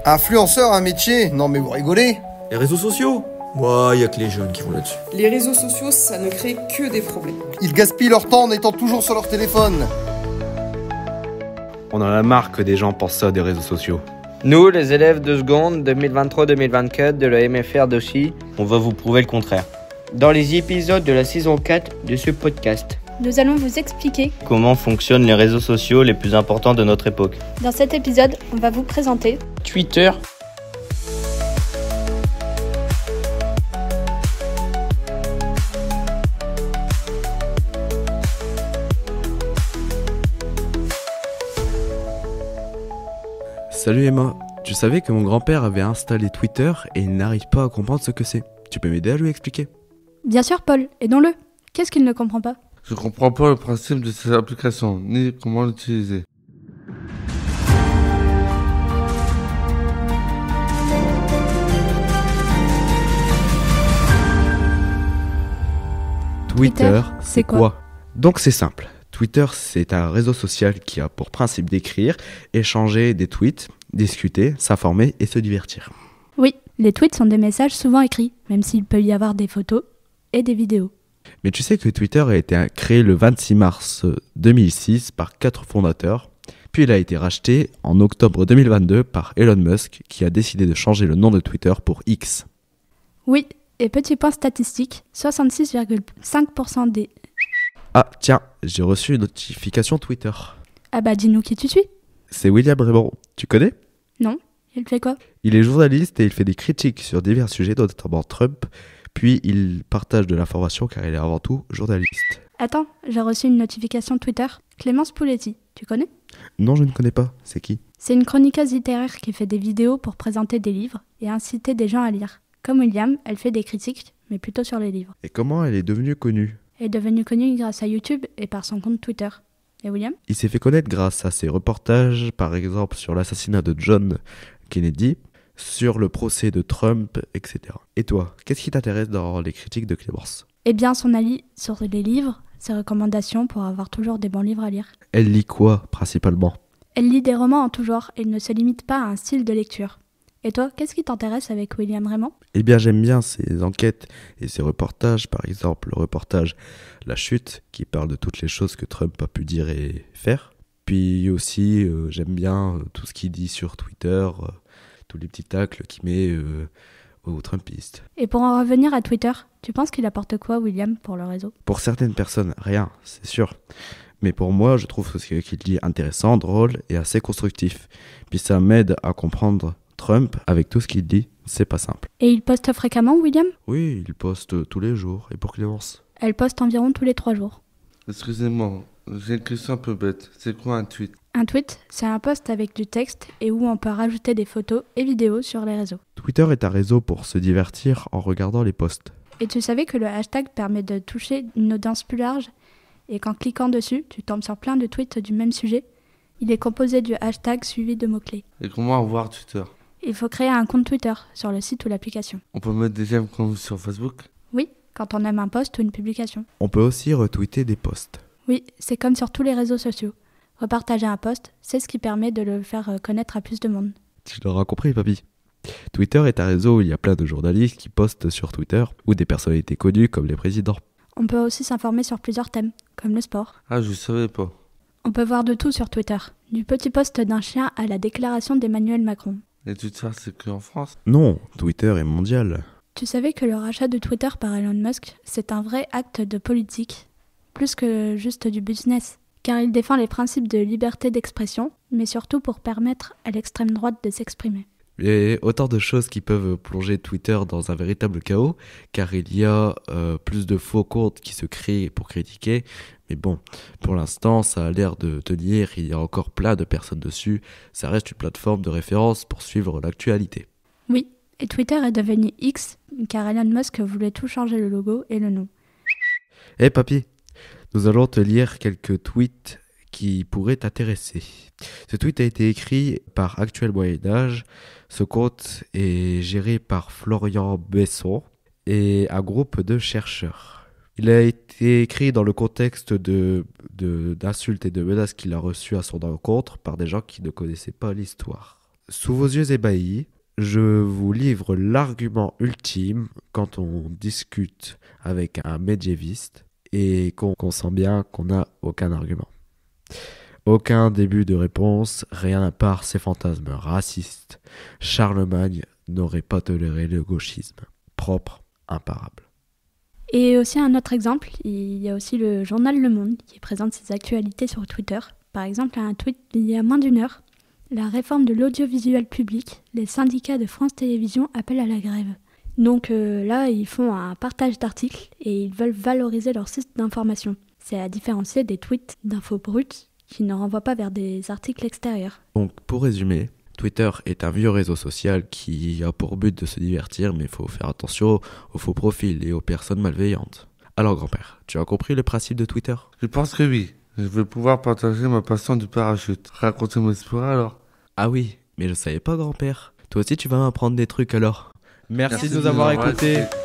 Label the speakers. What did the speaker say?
Speaker 1: Influenceur, un métier? Non mais vous rigolez?
Speaker 2: Les réseaux sociaux? Ouais, y a que les jeunes qui vont là-dessus.
Speaker 3: Les réseaux sociaux, ça ne crée que des problèmes.
Speaker 1: Ils gaspillent leur temps en étant toujours sur leur téléphone.
Speaker 4: On en a marre que des gens pensent ça des réseaux sociaux.
Speaker 5: Nous, les élèves de seconde 2023-2024 de la MFR d'Auchy,
Speaker 2: On va vous prouver le contraire.
Speaker 5: dans les épisodes de la saison 4 de ce podcast.
Speaker 6: Nous allons vous expliquer.
Speaker 2: Comment fonctionnent les réseaux sociaux les plus importants de notre époque?
Speaker 6: Dans cet épisode, on va vous présenter
Speaker 5: Twitter,
Speaker 4: Salut Emma, tu savais que mon grand-père avait installé Twitter et il n'arrive pas à comprendre ce que c'est. Tu peux m'aider à lui expliquer?
Speaker 6: Bien sûr, Paul, aidons-le. Qu'est-ce qu'il ne comprend pas?
Speaker 7: Je comprends pas le principe de cette application, ni comment l'utiliser.
Speaker 4: Twitter,
Speaker 6: c'est quoi?
Speaker 4: Donc c'est simple. Twitter, c'est un réseau social qui a pour principe d'écrire, échanger des tweets, discuter, s'informer et se divertir.
Speaker 6: Oui, les tweets sont des messages souvent écrits, même s'il peut y avoir des photos et des vidéos.
Speaker 4: Mais tu sais que Twitter a été créé le 26 mars 2006 par 4 fondateurs, puis il a été racheté en octobre 2022 par Elon Musk qui a décidé de changer le nom de Twitter pour X.
Speaker 6: Oui, et petit point statistique, 66,5% des...
Speaker 4: Ah tiens, j'ai reçu une notification Twitter.
Speaker 6: Ah bah dis-nous qui tu suis.
Speaker 4: C'est William Raymond, tu connais?
Speaker 6: Non, il fait quoi?
Speaker 4: Il est journaliste et il fait des critiques sur divers sujets, notamment Trump, puis il partage de l'information car il est avant tout journaliste.
Speaker 6: Attends, j'ai reçu une notification Twitter. Clémence Pouletti, tu connais?
Speaker 4: Non, je ne connais pas, c'est qui?
Speaker 6: C'est une chroniqueuse littéraire qui fait des vidéos pour présenter des livres et inciter des gens à lire. Comme William, elle fait des critiques, mais plutôt sur les livres.
Speaker 4: Et comment elle est devenue connue?
Speaker 6: Elle est devenue connue grâce à YouTube et par son compte Twitter. Et William?
Speaker 4: Il s'est fait connaître grâce à ses reportages, par exemple sur l'assassinat de John Kennedy, sur le procès de Trump, etc. Et toi, qu'est-ce qui t'intéresse dans les critiques de Clémence?
Speaker 6: Eh bien, son avis sur les livres, ses recommandations pour avoir toujours des bons livres à lire.
Speaker 4: Elle lit quoi, principalement?
Speaker 6: Elle lit des romans en tout genre et ne se limite pas à un style de lecture. Et toi, qu'est-ce qui t'intéresse avec William Raymond?
Speaker 4: Eh bien, j'aime bien ses enquêtes et ses reportages, par exemple le reportage La Chute, qui parle de toutes les choses que Trump a pu dire et faire. Puis aussi, j'aime bien tout ce qu'il dit sur Twitter, tous les petits tacles qu'il met aux Trumpistes.
Speaker 6: Et pour en revenir à Twitter, tu penses qu'il apporte quoi, William, pour le réseau?
Speaker 4: Pour certaines personnes, rien, c'est sûr. Mais pour moi, je trouve ce qu'il dit intéressant, drôle et assez constructif. Puis ça m'aide à comprendre Trump avec tout ce qu'il dit, c'est pas simple.
Speaker 6: Et il poste fréquemment, William?
Speaker 4: Oui, il poste tous les jours. Et pour Clémence?
Speaker 6: Elle poste environ tous les 3 jours.
Speaker 7: Excusez-moi, j'ai une question un peu bête. C'est quoi un tweet?
Speaker 6: Un tweet, c'est un post avec du texte et où on peut rajouter des photos et vidéos sur les réseaux.
Speaker 4: Twitter est un réseau pour se divertir en regardant les posts.
Speaker 6: Et tu savais que le hashtag permet de toucher une audience plus large? Et qu'en cliquant dessus, tu tombes sur plein de tweets du même sujet? Il est composé du hashtag suivi de mots-clés.
Speaker 7: Et comment avoir Twitter?
Speaker 6: Il faut créer un compte Twitter sur le site ou l'application.
Speaker 7: On peut mettre des j'aime comme sur Facebook?
Speaker 6: Oui, quand on aime un post ou une publication.
Speaker 4: On peut aussi retweeter des posts.
Speaker 6: Oui, c'est comme sur tous les réseaux sociaux. Repartager un post, c'est ce qui permet de le faire connaître à plus de monde.
Speaker 4: Tu l'auras compris, papy. Twitter est un réseau où il y a plein de journalistes qui postent sur Twitter ou des personnalités connues comme les présidents.
Speaker 6: On peut aussi s'informer sur plusieurs thèmes, comme le sport.
Speaker 7: Ah, je savais pas.
Speaker 6: On peut voir de tout sur Twitter, du petit post d'un chien à la déclaration d'Emmanuel Macron.
Speaker 7: Et Twitter, c'est que en France?
Speaker 4: Non, Twitter est mondial.
Speaker 6: Tu savais que le rachat de Twitter par Elon Musk, c'est un vrai acte de politique, plus que juste du business, car il défend les principes de liberté d'expression, mais surtout pour permettre à l'extrême droite de s'exprimer.
Speaker 4: Et autant de choses qui peuvent plonger Twitter dans un véritable chaos, car il y a plus de faux comptes qui se créent pour critiquer. Mais bon, pour l'instant, ça a l'air de tenir, il y a encore plein de personnes dessus. Ça reste une plateforme de référence pour suivre l'actualité.
Speaker 6: Oui, et Twitter est devenu X, car Elon Musk voulait tout changer le logo et le nom.
Speaker 4: Eh papy, nous allons te lire quelques tweets qui pourraient t'intéresser. Ce tweet a été écrit par Actuel Moyen-Âge. Ce compte est géré par Florian Besson et un groupe de chercheurs. Il a été écrit dans le contexte d'insultes et de menaces qu'il a reçues à son encontre par des gens qui ne connaissaient pas l'histoire. Sous vos yeux ébahis, je vous livre l'argument ultime quand on discute avec un médiéviste et qu'on sent bien qu'on n'a aucun argument. Aucun début de réponse, rien à part ces fantasmes racistes. Charlemagne n'aurait pas toléré le gauchisme. Propre, imparable.
Speaker 6: Et aussi un autre exemple, il y a aussi le journal Le Monde qui présente ses actualités sur Twitter. Par exemple, un tweet il y a moins d'une heure. La réforme de l'audiovisuel public, les syndicats de France Télévisions appellent à la grève. Donc là, ils font un partage d'articles et ils veulent valoriser leur site d'information. C'est à différencier des tweets d'infos brutes qui ne renvoient pas vers des articles extérieurs.
Speaker 4: Donc pour résumer, Twitter est un vieux réseau social qui a pour but de se divertir, mais il faut faire attention aux faux profils et aux personnes malveillantes. Alors grand-père, tu as compris le principe de Twitter ?
Speaker 7: Je pense que oui. Je vais pouvoir partager ma passion du parachute. Racontez-moi l'histoire alors.
Speaker 4: Ah oui, mais je savais pas grand-père. Toi aussi tu vas m'apprendre des trucs alors. Merci de nous avoir
Speaker 7: d'avoir
Speaker 4: écoutés.
Speaker 7: écouté.